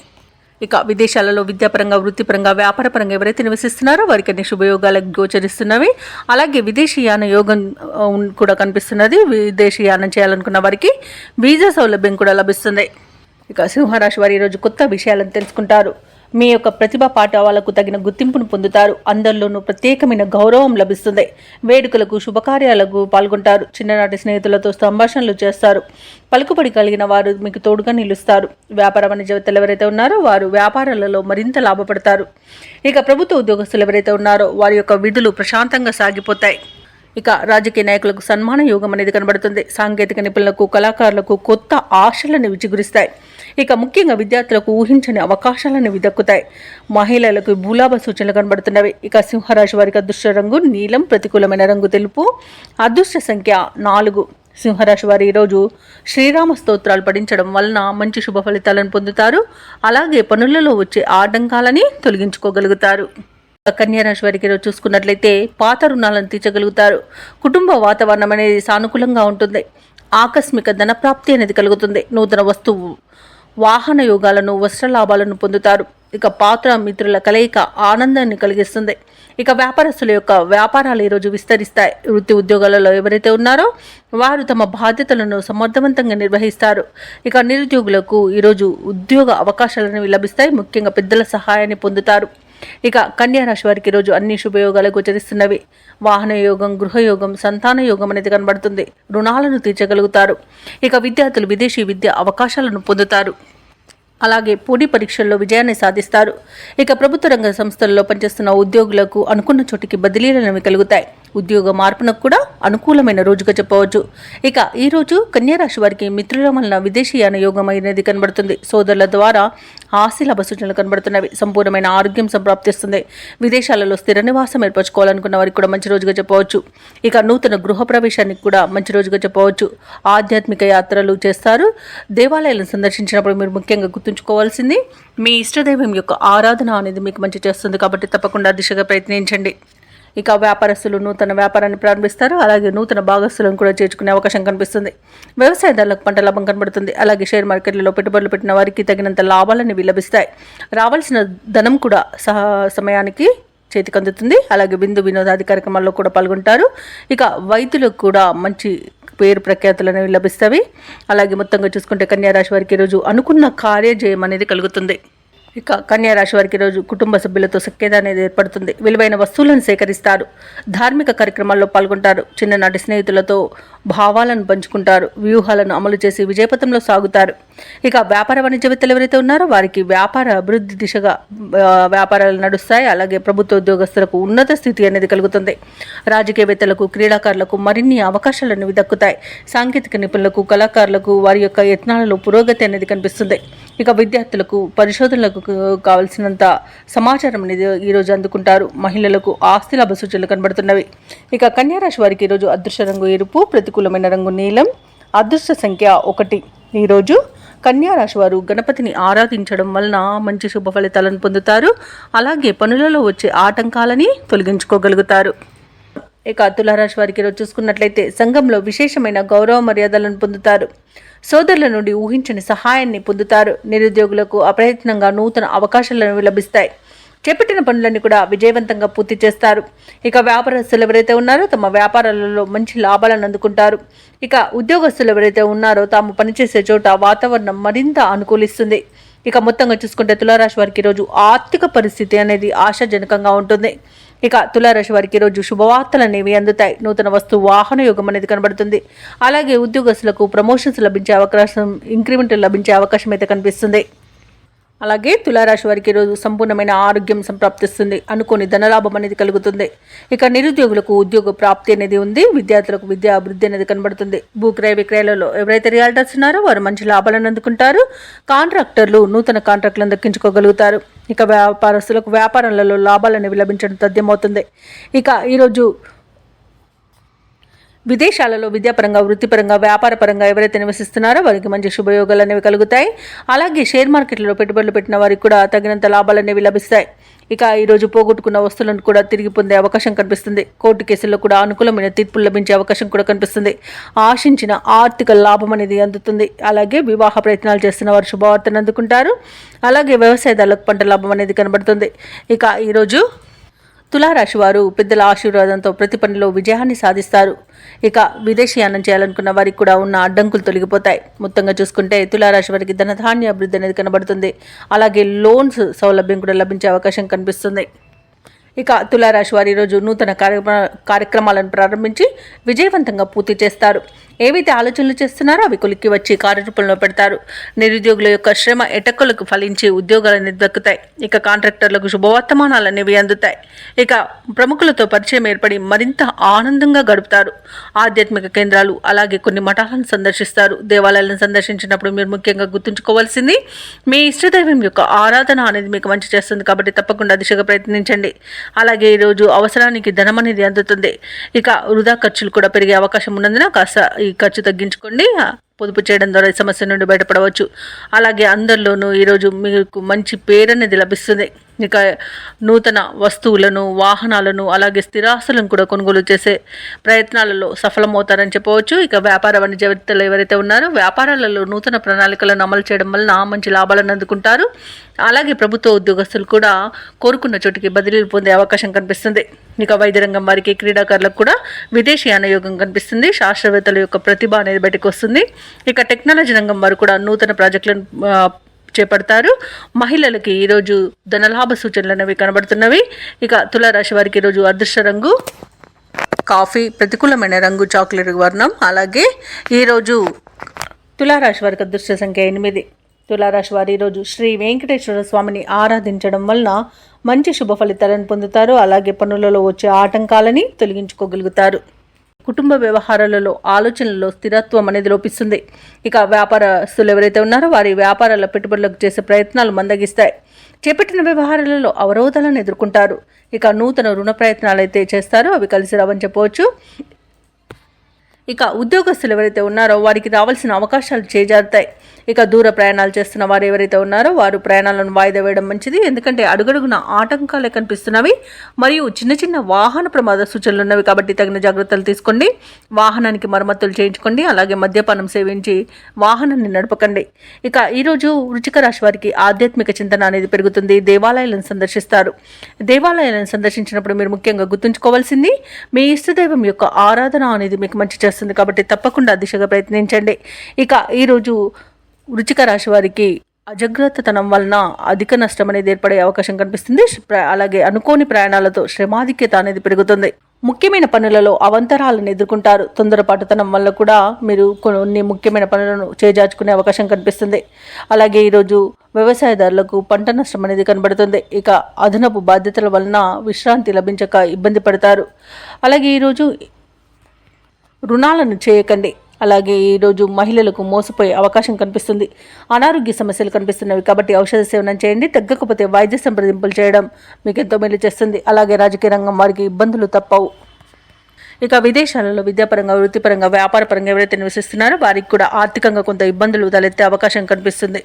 ఇక విదేశాలలో విద్యాపరంగా, వృత్తిపరంగా, వ్యాపారపరంగా ఎవరైతే నివసిస్తున్నారో వారికి అన్ని శుభయోగాలకు గోచరిస్తున్నవి. అలాగే విదేశీయాన యోగం కూడా కనిపిస్తున్నది. విదేశీయానం చేయాలనుకున్న వారికి వీసా సౌలభ్యం కూడా లభిస్తుంది. ఇక సింహరాశి వారు ఈరోజు కొత్త విషయాలను తెలుసుకుంటారు. మీ యొక్క ప్రతిభ పాఠవాలకు తగిన గుర్తింపును పొందుతారు. అందరిలోనూ ప్రత్యేకమైన గౌరవం లభిస్తుంది. వేడుకలకు, శుభకార్యాలకు పాల్గొంటారు. చిన్ననాటి స్నేహితులతో సంభాషణలు చేస్తారు. పలుకుబడి కలిగిన వారు మీకు తోడుగా నిలుస్తారు. వ్యాపార వాణిజ్యవేత్తలు ఎవరైతే ఉన్నారో వారు వ్యాపారాలలో మరింత లాభపడతారు. ఇక ప్రభుత్వ ఉద్యోగస్తులు ఎవరైతే ఉన్నారో వారి యొక్క విధులు ప్రశాంతంగా సాగిపోతాయి. ఇక రాజకీయ నాయకులకు సన్మాన యోగం అనేది కనబడుతుంది. సాంకేతిక నిపుణులకు, కళాకారులకు కొత్త ఆశలను విచిగురిస్తాయి. ఇక ముఖ్యంగా విద్యార్థులకు ఊహించని అవకాశాలను దక్కుతాయి. మహిళలకు భూలాభ సూచనలు కనబడుతున్నవి. ఇక సింహరాశి వారికి అదృష్ట రంగు నీలం, ప్రతికూలమైన రంగు తెలుపు, అదృష్ట సంఖ్య 4. సింహరాశి వారు ఈరోజు శ్రీరామ స్తోత్రాలు పఠించడం వలన మంచి శుభ ఫలితాలను పొందుతారు. అలాగే పనులలో వచ్చే ఆటంకాలని తొలగించుకోగలుగుతారు. కన్యారాశి వారికి ఈరోజు చూసుకున్నట్లయితే పాత రుణాలను తీర్చగలుగుతారు. కుటుంబ వాతావరణం అనేది సానుకూలంగా ఉంటుంది. ఆకస్మిక ధనప్రాప్తి అనేది కలుగుతుంది. నూతన వస్తువు వాహన యోగాలను, వస్త్ర లాభాలను పొందుతారు. ఇక పాత్ర మిత్రుల కలయిక ఆనందాన్ని కలిగిస్తుంది. ఇక వ్యాపారస్తుల యొక్క వ్యాపారాలు ఈరోజు విస్తరిస్తాయి. వృత్తి ఉద్యోగాలలో ఎవరైతే ఉన్నారో వారు తమ బాధ్యతలను సమర్థవంతంగా నిర్వహిస్తారు. ఇక నిరుద్యోగులకు ఈరోజు ఉద్యోగ అవకాశాలను లభిస్తాయి. ముఖ్యంగా పెద్దల సహాయాన్ని పొందుతారు. ఇక కన్యారాశి వారికి ఈరోజు అన్ని శుభయోగాలు గోచరిస్తున్నవి. వాహన యోగం, గృహయోగం, సంతాన యోగం అనేది కనబడుతుంది. రుణాలను తీర్చగలుగుతారు. ఇక విద్యార్థులు విదేశీ విద్య అవకాశాలను పొందుతారు. అలాగే పోటీ పరీక్షల్లో విజయాన్ని సాధిస్తారు. ఇక ప్రభుత్వ రంగ సంస్థల్లో పనిచేస్తున్న ఉద్యోగులకు అనుకున్న చోటికి బదిలీలు కలుగుతాయి. ఉద్యోగ మార్పునకు కూడా అనుకూలమైన రోజుగా చెప్పవచ్చు. ఇక ఈ రోజు కన్యారాశి వారికి మిత్రుల వలన విదేశీయాన యోగం అనేది కనబడుతుంది. సోదరుల ద్వారా ఆశీలాభ సూచనలు కనబడుతున్నవి. సంపూర్ణమైన ఆరోగ్యం సంప్రాప్తిస్తుంది. విదేశాలలో స్థిర నివాసం ఏర్పరచుకోవాలనుకున్న వారికి కూడా మంచి రోజుగా చెప్పవచ్చు. ఇక నూతన గృహ ప్రవేశానికి కూడా మంచి రోజుగా చెప్పవచ్చు. ఆధ్యాత్మిక యాత్రలు చేస్తారు. దేవాలయాలను సందర్శించినప్పుడు మీరు ముఖ్యంగా గుర్తుంచుకోవాల్సింది మీ ఇష్టదైవం యొక్క ఆరాధన అనేది మీకు మంచి చేస్తుంది. కాబట్టి తప్పకుండా దిశగా ప్రయత్నించండి. ఇక వ్యాపారస్తులు నూతన వ్యాపారాన్ని ప్రారంభిస్తారు. అలాగే నూతన భాగస్తులను కూడా చేర్చుకునే అవకాశం కనిపిస్తుంది. వ్యవసాయదారులకు పంట లాభం కనబడుతుంది. అలాగే షేర్ మార్కెట్లలో పెట్టుబడులు పెట్టిన వారికి తగినంత లాభాలను లభిస్తాయి. రావాల్సిన ధనం కూడా సమయానికి చేతికి అందుతుంది. అలాగే వినోదాది కార్యక్రమాల్లో కూడా పాల్గొంటారు. ఇక వైద్యులకు కూడా మంచి పేరు ప్రఖ్యాతులు అనేవి లభిస్తాయి. అలాగే మొత్తంగా చూసుకుంటే కన్యారాశి వారికి ఈరోజు అనుకున్న కార్యజయం అనేది కలుగుతుంది. ఇక కన్యారాశి వారికి రోజు కుటుంబ సభ్యులతో సఖ్యత అనేది ఏర్పడుతుంది. విలువైన వస్తువులను సేకరిస్తారు. ధార్మిక కార్యక్రమాల్లో పాల్గొంటారు. చిన్ననాటి స్నేహితులతో భావాలను పంచుకుంటారు. వ్యూహాలను అమలు చేసి విజయపథంలో సాగుతారు. ఇక వ్యాపార వాణిజ్యవేత్తలు ఎవరైతే ఉన్నారో వారికి వ్యాపార అభివృద్ధి దిశగా వ్యాపారాలు నడుస్తాయి. అలాగే ప్రభుత్వ ఉద్యోగస్తులకు ఉన్నత స్థితి అనేది కలుగుతుంది. రాజకీయవేత్తలకు క్రీడాకారులకు మరిన్ని అవకాశాలు అనేవి దక్కుతాయి. సాంకేతిక నిపుణులకు కళాకారులకు వారి యొక్క యత్నాలలో పురోగతి అనేది కనిపిస్తుంది. ఇక విద్యార్థులకు పరిశోధనలకు కావలసినంత సమాచారం అనేది ఈరోజు అందుకుంటారు. మహిళలకు ఆస్తి లాభ సూచనలు కనబడుతున్నవి. ఇక కన్యారాశి వారికి ఈరోజు అదృష్ట రంగు ఎరుపు, ప్రతికూలమైన రంగు నీలం, అదృష్ట సంఖ్య 1. ఈరోజు కన్యారాశి వారు గణపతిని ఆరాధించడం వలన మంచి శుభ ఫలితాలను పొందుతారు. అలాగే పనులలో వచ్చే ఆటంకాలని తొలగించుకోగలుగుతారు. ఇక తులారాశి వారికి ఈరోజు చూసుకున్నట్లయితే సంఘంలో విశేషమైన గౌరవ మర్యాదలను పొందుతారు. సోదరుల నుండి ఊహించని సహాయాన్ని పొందుతారు. నిరుద్యోగులకు అప్రయత్నంగా నూతన అవకాశాలను లభిస్తాయి. చేపట్టిన పనులన్నీ కూడా విజయవంతంగా పూర్తి చేస్తారు. ఇక వ్యాపారస్తులు ఎవరైతే ఉన్నారో తమ వ్యాపారాలలో మంచి లాభాలను అందుకుంటారు. ఇక ఉద్యోగస్తులు ఎవరైతే ఉన్నారో తాము పనిచేసే చోట వాతావరణం మరింత అనుకూలిస్తుంది. ఇక మొత్తంగా చూసుకుంటే తులారాశి వారికి ఈరోజు ఆర్థిక పరిస్థితి అనేది ఆశాజనకంగా ఉంటుంది. ఇక తులారాశి వారికి ఈరోజు శుభవార్తలు అనేవి అందుతాయి. నూతన వస్తు వాహన యోగం అనేది కనబడుతుంది. అలాగే ఉద్యోగస్తులకు ప్రమోషన్స్ లభించే అవకాశం, ఇంక్రిమెంట్ లభించే అవకాశం అయితే కనిపిస్తుంది. అలాగే తులారాశి వారికి ఈరోజు సంపూర్ణమైన ఆరోగ్యం సంప్రాప్తిస్తుంది. అనుకోని ధనలాభం అనేది కలుగుతుంది. ఇక నిరుద్యోగులకు ఉద్యోగ ప్రాప్తి అనేది ఉంది. విద్యార్థులకు విద్యా అభివృద్ధి అనేది కనబడుతుంది. భూక్రయ విక్రయాలలో ఎవరైతే రియాల్టర్స్ ఉన్నారో వారు మంచి లాభాలను అందుకుంటారు. కాంట్రాక్టర్లు నూతన కాంట్రాక్టులను దక్కించుకోగలుగుతారు. ఇక వ్యాపారస్తులకు వ్యాపారాలలో లాభాలు అనేవి లభించడం తథ్యమవుతుంది. ఇక ఈరోజు విదేశాలలో విద్యాపరంగా, వృత్తిపరంగా, వ్యాపారపరంగా ఎవరైతే నివసిస్తున్నారో వారికి మంచి శుభయోగాలు అనేవి కలుగుతాయి. అలాగే షేర్ మార్కెట్లలో పెట్టుబడులు పెట్టిన వారికి కూడా తగినంత లాభాలు అనేవి లభిస్తాయి. ఇక ఈరోజు పోగొట్టుకున్న వస్తువులను కూడా తిరిగి పొందే అవకాశం కనిపిస్తుంది. కోర్టు కేసుల్లో కూడా అనుకూలమైన తీర్పులు లభించే అవకాశం కూడా కనిపిస్తుంది. ఆశించిన ఆర్థిక లాభం అనేది అందుతుంది. అలాగే వివాహ ప్రయత్నాలు చేస్తున్న వారు శుభవార్తను అందుకుంటారు. అలాగే వ్యవసాయదారులకు పంట లాభం అనేది కనబడుతుంది. ఇక ఈరోజు తులారాశి వారు పెద్దల ఆశీర్వాదంతో ప్రతి పనిలో విజయాన్ని సాధిస్తారు. ఇక విదేశీయానం చేయాలనుకున్న వారికి కూడా ఉన్న అడ్డంకులు తొలగిపోతాయి. మొత్తంగా చూసుకుంటే తులారాశి వారికి ధనధాన్య అభివృద్ధి అనేది కనబడుతుంది. అలాగే లోన్స్ సౌలభ్యం కూడా లభించే అవకాశం కనిపిస్తుంది. ఇక తులారాశి వారి ఈరోజు నూతన కార్యక్రమాలను ప్రారంభించి విజయవంతంగా పూర్తి చేస్తారు. ఏవైతే ఆలోచనలు చేస్తున్నారో అవి కొలిక్కి వచ్చి కార్యరూపంలో పెడతారు. నిరుద్యోగుల యొక్క శ్రమ ఎటక్కులకు ఫలించి ఉద్యోగాలన్నీ దక్కుతాయి. ఇక కాంట్రాక్టర్లకు శుభవర్తమానాలు అనేవి అందుతాయి. ఇక ప్రముఖులతో పరిచయం ఏర్పడి మరింత ఆనందంగా గడుపుతారు. ఆధ్యాత్మిక కేంద్రాలు అలాగే కొన్ని మఠాలను సందర్శిస్తారు. దేవాలయాలను సందర్శించినప్పుడు మీరు ముఖ్యంగా గుర్తుంచుకోవాల్సింది మీ ఇష్టదైవం యొక్క ఆరాధన అనేది మీకు మంచి చేస్తుంది. కాబట్టి తప్పకుండా దిశగా ప్రయత్నించండి. అలాగే ఈరోజు అవసరానికి ధనం అనేది అందుతుంది. ఇక వృధా ఖర్చులు కూడా పెరిగే అవకాశం ఉన్నందున కాస్త ఈ ఖర్చు తగ్గించుకోండి. పొదుపు చేయడం ద్వారా ఈ సమస్య నుండి బయటపడవచ్చు. అలాగే అందరిలోనూ ఈరోజు మీకు మంచి పేరు అనేది లభిస్తుంది. ఇక నూతన వస్తువులను, వాహనాలను అలాగే స్థిరాస్తులను కూడా కొనుగోలు చేసే ప్రయత్నాలలో సఫలమవుతారని చెప్పవచ్చు. ఇక వ్యాపార వాణిజ్యవేత్తలు ఎవరైతే ఉన్నారో వ్యాపారాలలో నూతన ప్రణాళికలను అమలు చేయడం వలన మంచి లాభాలను అందుకుంటారు. అలాగే ప్రభుత్వ ఉద్యోగస్తులు కూడా కోరుకున్న చోటికి బదిలీలు పొందే అవకాశం కనిపిస్తుంది. ఇక వైద్య రంగం వారికి, క్రీడాకారులకు కూడా విదేశీయాన యోగం కనిపిస్తుంది. శాస్త్రవేత్తల యొక్క ప్రతిభ అనేది బయటకు వస్తుంది. ఇక టెక్నాలజీ రంగం వారు కూడా నూతన ప్రాజెక్టులను చేపడతారు. మహిళలకి ఈరోజు ధనలాభ సూచనలు అనేవి కనబడుతున్నవి. ఇక తులారాశి వారికి ఈరోజు అదృష్ట రంగు కాఫీ, ప్రతికూలమైన రంగు చాక్లెట్ వర్ణం. అలాగే ఈరోజు తులారాశి వారికి అదృష్ట సంఖ్య 8. తులారాశి వారు ఈరోజు శ్రీ వెంకటేశ్వర స్వామిని ఆరాధించడం వలన మంచి శుభ ఫలితాలను పొందుతారు. అలాగే పనులలో వచ్చే ఆటంకాలని తొలగించుకోగలుగుతారు. కుటుంబ వ్యవహారాలలో ఆలోచనలలో స్థిరత్వం అనేది లోపిస్తుంది. ఇక వ్యాపారస్తులు ఎవరైతే ఉన్నారో వారి వ్యాపారాల పెట్టుబడులకు చేసే ప్రయత్నాలు మందగిస్తాయి. చేపట్టిన వ్యవహారాలలో అవరోధాలను ఎదుర్కొంటారు. ఇక నూతన రుణ ప్రయత్నాలు అయితే చేస్తారో అవి కలిసి రావని చెప్పవచ్చు. ఇక ఉద్యోగస్తులు ఎవరైతే ఉన్నారో వారికి రావాల్సిన అవకాశాలు చేజారుతాయి. ఇక దూర ప్రయాణాలు చేస్తున్న వారు ఎవరైతే ఉన్నారో వారు ప్రయాణాలను వాయిదా వేయడం మంచిది. ఎందుకంటే అడుగడుగున ఆటంకాలే కనిపిస్తున్నవి మరియు చిన్న చిన్న వాహన ప్రమాద సూచనలు ఉన్నవి. కాబట్టి తగిన జాగ్రత్తలు తీసుకోండి. వాహనానికి మరమ్మతులు చేయించుకోండి. అలాగే మద్యపానం సేవించి వాహనాన్ని నడపకండి. ఇక ఈరోజు వృశ్చిక రాశి వారికి ఆధ్యాత్మిక చింతన అనేది పెరుగుతుంది. దేవాలయాలను సందర్శిస్తారు. దేవాలయాలను సందర్శించినప్పుడు మీరు ముఖ్యంగా గుర్తుంచుకోవాల్సింది మీ ఇష్టదైవం యొక్క ఆరాధన అనేది మీకు మంచి చేస్తుంది. కాబట్టి తప్పకుండా దిశగా ప్రయత్నించండి. ఇక ఈరోజు వృశ్చిక రాశి వారికి అజాగ్రత్తతనం వలన అధిక నష్టం అనేది ఏర్పడే అవకాశం కనిపిస్తుంది. అలాగే అనుకోని ప్రయాణాలతో శ్రమాధిక్యత అనేది పెరుగుతుంది. ముఖ్యమైన పనులలో అవంతరాలను ఎదుర్కొంటారు. తొందరపాటుతనం వల్ల కూడా మీరు కొన్ని ముఖ్యమైన పనులను చేజార్చుకునే అవకాశం కనిపిస్తుంది. అలాగే ఈరోజు వ్యవసాయదారులకు పంట నష్టం అనేది కనబడుతుంది. ఇక అదనపు బాధ్యతల వలన విశ్రాంతి లభించక ఇబ్బంది పడతారు. అలాగే ఈరోజు రుణాలను చేయకండి. అలాగే ఈరోజు మహిళలకు మోసపోయే అవకాశం కనిపిస్తుంది. అనారోగ్య సమస్యలు కనిపిస్తున్నవి కాబట్టి ఔషధ సేవనం చేయండి. తగ్గకపోతే వైద్య సంప్రదింపులు చేయడం మీకు ఎంతో మేలు చేస్తుంది. అలాగే రాజకీయ రంగం వారికి ఇబ్బందులు తప్పవు. ఇక విదేశాలలో విద్యాపరంగా, వృత్తిపరంగా, వ్యాపారపరంగా ఎవరైతే నివసిస్తున్నారో వారికి కూడా ఆర్థికంగా కొంత ఇబ్బందులు తలెత్తే అవకాశం కనిపిస్తుంది.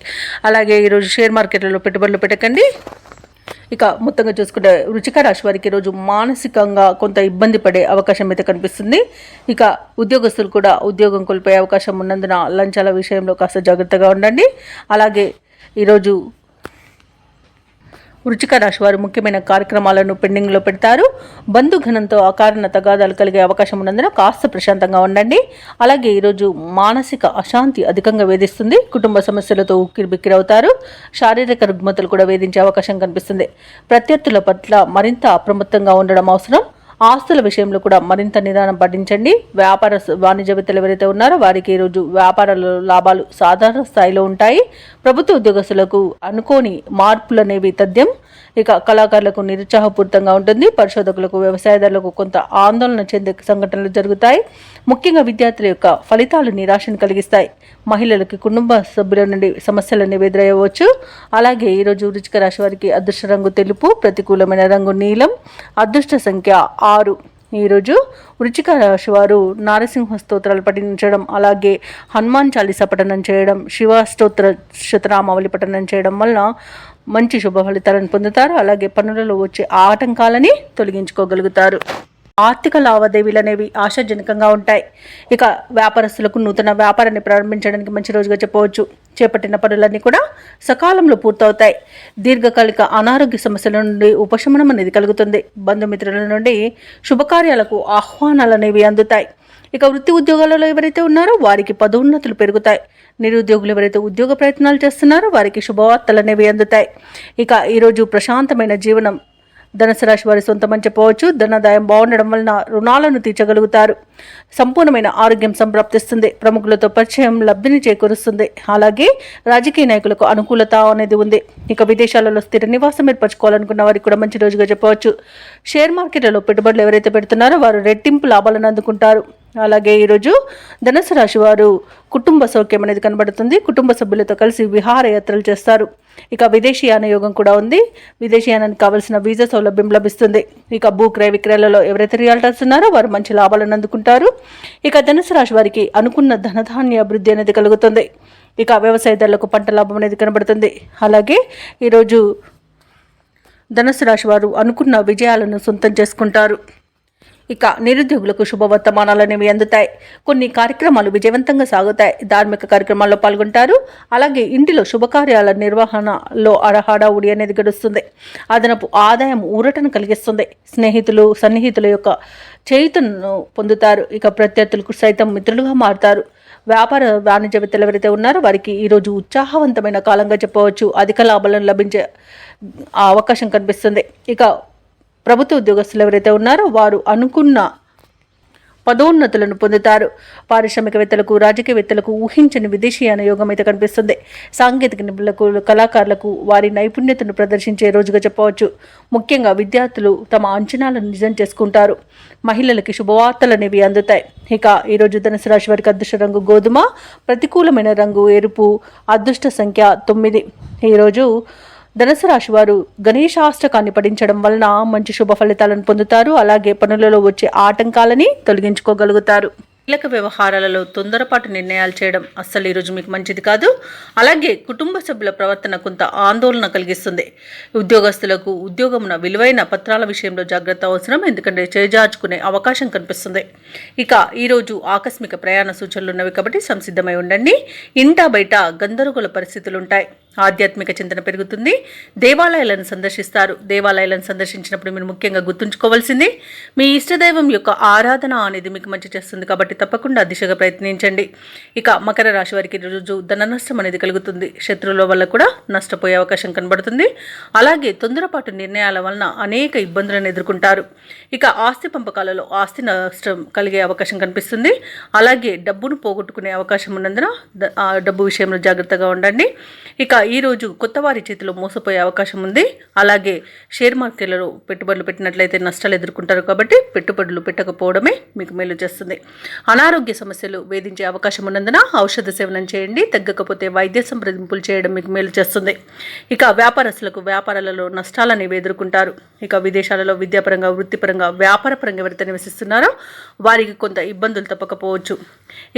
అలాగే ఈరోజు షేర్ మార్కెట్లలో పెట్టుబడులు పెట్టకండి. ఇక మొత్తంగా చూసుకుంటే వృశ్చిక రాశి వారికి ఈరోజు మానసికంగా కొంత ఇబ్బంది పడే అవకాశం అయితే కనిపిస్తుంది. ఇక ఉద్యోగస్తులు కూడా ఉద్యోగం కోల్పోయే అవకాశం ఉన్నందున లంచాల విషయంలో కాస్త జాగ్రత్తగా ఉండండి. అలాగే ఈరోజు వృశ్చిక రాశి వారు ముఖ్యమైన కార్యక్రమాలను పెండింగ్లో పెడతారు. బంధుఘనంతో అకారణ తగాదాలు కలిగే అవకాశం ఉన్నందున కాస్త ప్రశాంతంగా ఉండండి. అలాగే ఈరోజు మానసిక అశాంతి అధికంగా వేధిస్తుంది. కుటుంబ సమస్యలతో ఉక్కిరిబిక్కిరవుతారు. శారీరక రుగ్మతలు కూడా వేధించే అవకాశం కనిపిస్తుంది. ప్రత్యర్థుల పట్ల మరింత అప్రమత్తంగా ఉండడం అవసరం. ఆస్తుల విషయంలో కూడా మరింత నిదానం పాటించండి. వాణిజ్యవేత్తలు ఎవరైతే ఉన్నారో వారికి ఈరోజు వ్యాపారాల లాభాలు సాధారణ స్థాయిలో ఉంటాయి. ప్రభుత్వ ఉద్యోగస్తులకు అనుకోని మార్పులు అనేవి తథ్యం. ఇక కళాకారులకు నిరుత్సాహపూరితంగా ఉంటుంది. పరిశోధకులకు, వ్యవసాయదారులకు కొంత ఆందోళన చెందే సంఘటనలు జరుగుతాయి. ముఖ్యంగా విద్యార్థుల యొక్క ఫలితాలు నిరాశను కలిగిస్తాయి. మహిళలకి కుటుంబ సభ్యుల నుండి సమస్యలను ఎదురయ్యవచ్చు. అలాగే ఈరోజు వృశ్చిక రాశి వారికి అదృష్ట రంగు తెలుపు, ప్రతికూలమైన రంగు నీలం, అదృష్ట సంఖ్య 6. ఈరోజు వృశ్చిక రాశి వారు నారసింహ స్తోత్రాలు పఠించడం, అలాగే హనుమాన్ చాలీసా పఠనం చేయడం, శివ స్తోత్ర శతనామావళి పఠనం చేయడం వలన మంచి శుభ ఫలితాలను పొందుతారు. అలాగే పనులలో వచ్చే ఆటంకాలని తొలగించుకోగలుగుతారు. ఆర్థిక లావాదేవీలు అనేవి ఆశాజనకంగా ఉంటాయి. ఇక వ్యాపారస్తులకు నూతన వ్యాపారాన్ని ప్రారంభించడానికి మంచి రోజుగా చెప్పవచ్చు. చేపట్టిన పనులన్నీ కూడా సకాలంలో పూర్తవుతాయి. దీర్ఘకాలిక అనారోగ్య సమస్యల నుండి ఉపశమనం అనేది కలుగుతుంది. బంధుమిత్రుల నుండి శుభకార్యాలకు ఆహ్వానాలు అనేవి అందుతాయి. ఇక వృత్తి ఉద్యోగాలలో ఎవరైతే ఉన్నారో వారికి పదోన్నతులు పెరుగుతాయి. నిరుద్యోగులు ఎవరైతే ఉద్యోగ ప్రయత్నాలు చేస్తున్నారో వారికి శుభవార్తలు అనేవి అందుతాయి. ఇక ఈరోజు ప్రశాంతమైన జీవనం ధనుసు రాశి వారి సొంతమని చెప్పవచ్చు. ధనాదాయం బాగుండడం వలన రుణాలను తీర్చగలుగుతారు. సంపూర్ణమైన ఆరోగ్యం సంప్రాప్తిస్తుంది. ప్రముఖులతో పరిచయం లబ్ధిని చేకూరుస్తుంది. అలాగే రాజకీయ నాయకులకు అనుకూలత అనేది ఉంది. ఇక విదేశాలలో స్థిర నివాసం ఏర్పరచుకోవాలనుకున్న వారికి కూడా మంచి రోజుగా చెప్పవచ్చు. షేర్ మార్కెట్లలో పెట్టుబడులు ఎవరైతే పెడుతున్నారో వారు రెట్టింపు లాభాలను అందుకుంటారు. అలాగే ఈరోజు ధనుసు రాశి వారు కుటుంబ సౌఖ్యం అనేది కనబడుతుంది. కుటుంబ సభ్యులతో కలిసి విహారయాత్రలు చేస్తారు. ఇక విదేశీయాన యోగం కూడా ఉంది. విదేశీయానానికి కావలసిన వీసా సౌలభ్యం లభిస్తుంది. ఇక భూ క్రయ విక్రయాలలో ఎవరైతే రియాల్టర్స్ ఉన్నారో వారు మంచి లాభాలను అందుకుంటారు. ఇక ధనుసు రాశి వారికి అనుకున్న ధనధాన్య అభివృద్ధి అనేది కలుగుతుంది. ఇక వ్యవసాయదారులకు పంట లాభం అనేది కనబడుతుంది. అలాగే ఈరోజు ధనుసు రాశి వారు అనుకున్న విజయాలను సొంతం చేసుకుంటారు. ఇక నిరుద్యోగులకు శుభవర్తమానాలు అనేవి అందుతాయి. కొన్ని కార్యక్రమాలు విజయవంతంగా సాగుతాయి. ధార్మిక కార్యక్రమాల్లో పాల్గొంటారు. అలాగే ఇంటిలో శుభకార్యాల నిర్వహణలో హడావుడి అనేది గడుస్తుంది. అదనపు ఆదాయం ఊరటను కలిగిస్తుంది. స్నేహితులు, సన్నిహితుల యొక్క చేయుతను పొందుతారు. ఇక ప్రత్యర్థులకు సైతం మిత్రులుగా మారుతారు. వ్యాపార వాణిజ్యవేత్తలు ఎవరైతే ఉన్నారో వారికి ఈరోజు ఉత్సాహవంతమైన కాలంగా చెప్పవచ్చు. అధిక లాభాలను లభించే అవకాశం కనిపిస్తుంది. ఇక ప్రభుత్వ ఉద్యోగస్తులు ఎవరైతే ఉన్నారో వారు అనుకున్న పదోన్నతులను పొందుతారు. పారిశ్రామికవేత్తలకు, రాజకీయవేత్తలకు ఊహించని విదేశీయాన యోగం అయితే కనిపిస్తుంది. సాంకేతిక నిపుణులకు, కళాకారులకు వారి నైపుణ్యతను ప్రదర్శించే రోజుగా చెప్పవచ్చు. ముఖ్యంగా విద్యార్థులు తమ అంచనాలను నిజం చేసుకుంటారు. మహిళలకి శుభవార్తలు అనేవి అందుతాయి. ఇక ఈరోజు ధనుసు రాశి వారికి అదృష్ట రంగు గోధుమ, ప్రతికూలమైన రంగు ఎరుపు, అదృష్ట సంఖ్య 9. ఈరోజు ధనుసు రాశి వారు గణేశాష్టకాన్ని పఠించడం వలన మంచి శుభ ఫలితాలను పొందుతారు. అలాగే పనులలో వచ్చే ఆటంకాలని తొలగించుకోగలుగుతారు. కీలక వ్యవహారాలలో తొందరపాటు నిర్ణయాలు చేయడం అస్సలు ఈరోజు మీకు మంచిది కాదు. అలాగే కుటుంబ సభ్యుల ప్రవర్తన కొంత ఆందోళన కలిగిస్తుంది. ఉద్యోగస్తులకు ఉద్యోగమున విలువైన పత్రాల విషయంలో జాగ్రత్త అవసరం, ఎందుకంటే చేజార్చుకునే అవకాశం కనిపిస్తుంది. ఇక ఈరోజు ఆకస్మిక ప్రయాణ సూచనలు ఉన్నవి కాబట్టి సంసిద్ధమై ఉండండి. ఇంటా బయట గందరగోళ పరిస్థితులు ఉంటాయి. ఆధ్యాత్మిక చింతన పెరుగుతుంది. దేవాలయాలను సందర్శిస్తారు. దేవాలయాలను సందర్శించినప్పుడు మీరు ముఖ్యంగా గుర్తుంచుకోవాల్సింది మీ ఇష్టదైవం యొక్క ఆరాధన అనేది మీకు మంచి చేస్తుంది కాబట్టి తప్పకుండా దిశగా ప్రయత్నించండి. ఇక మకర రాశి వారికి రోజు ధన నష్టం అనేది కలుగుతుంది. శత్రువుల వల్ల కూడా నష్టపోయే అవకాశం కనబడుతుంది. అలాగే తొందరపాటు నిర్ణయాల వలన అనేక ఇబ్బందులను ఎదుర్కొంటారు. ఇక ఆస్తి పంపకాలలో ఆస్తి నష్టం కలిగే అవకాశం కనిపిస్తుంది. అలాగే డబ్బును పోగొట్టుకునే అవకాశం ఉన్నందున డబ్బు విషయంలో జాగ్రత్తగా ఉండండి. ఇక ఈరోజు కొత్త వారి చేతిలో మోసపోయే అవకాశం ఉంది. అలాగే షేర్ మార్కెట్లలో పెట్టుబడులు పెట్టినట్లయితే నష్టాలు ఎదుర్కొంటారు కాబట్టి పెట్టుబడులు పెట్టకపోవడమే మీకు మేలు చేస్తుంది. అనారోగ్య సమస్యలు వేధించే అవకాశం ఉన్నందున ఔషధ సేవనం చేయండి. తగ్గకపోతే వైద్య సంప్రదింపులు చేయడం మీకు మేలు చేస్తుంది. ఇక వ్యాపారస్తులకు వ్యాపారాలలో నష్టాలని ఎదుర్కొంటారు. ఇక విదేశాలలో విద్యాపరంగా, వృత్తిపరంగా, వ్యాపారపరంగా ఎవరైతే నివసిస్తున్నారో వారికి కొంత ఇబ్బందులు తప్పకపోవచ్చు.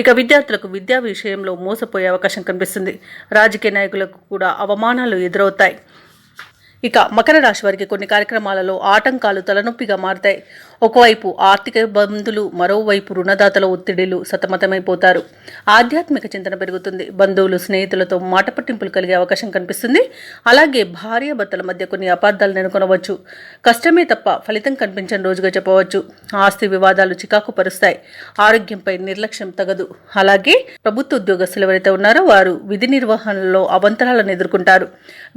ఇక విద్యార్థులకు విద్యా విషయంలో మోసపోయే అవకాశం కనిపిస్తుంది. రాజకీయ నాయకులకు కూడా అవమానాలు ఎదురవుతాయి. ఇక మకర రాశి వారికి కొన్ని కార్యక్రమాలలో ఆటంకాలు తలనొప్పిగా మారుతాయి. ఒకవైపు ఆర్థిక ఇబ్బందులు, మరోవైపు రుణదాతల ఒత్తిడిలు సతమతమైపోతారు. ఆధ్యాత్మిక చింతన పెరుగుతుంది. బంధువులు, స్నేహితులతో మాట పట్టింపులు కలిగే అవకాశం కనిపిస్తుంది. అలాగే భార్యాభర్తల మధ్య కొన్ని అపార్థాలు నెలకొనవచ్చు. కష్టమే తప్ప ఫలితం కనిపించని రోజుగా చెప్పవచ్చు. ఆస్తి వివాదాలు చికాకు పరుస్తాయి. ఆరోగ్యంపై నిర్లక్ష్యం తగదు. అలాగే ప్రభుత్వ ఉద్యోగస్తులు ఎవరైతే ఉన్నారో వారు విధి నిర్వహణలో అవంతరాలను ఎదుర్కొంటారు.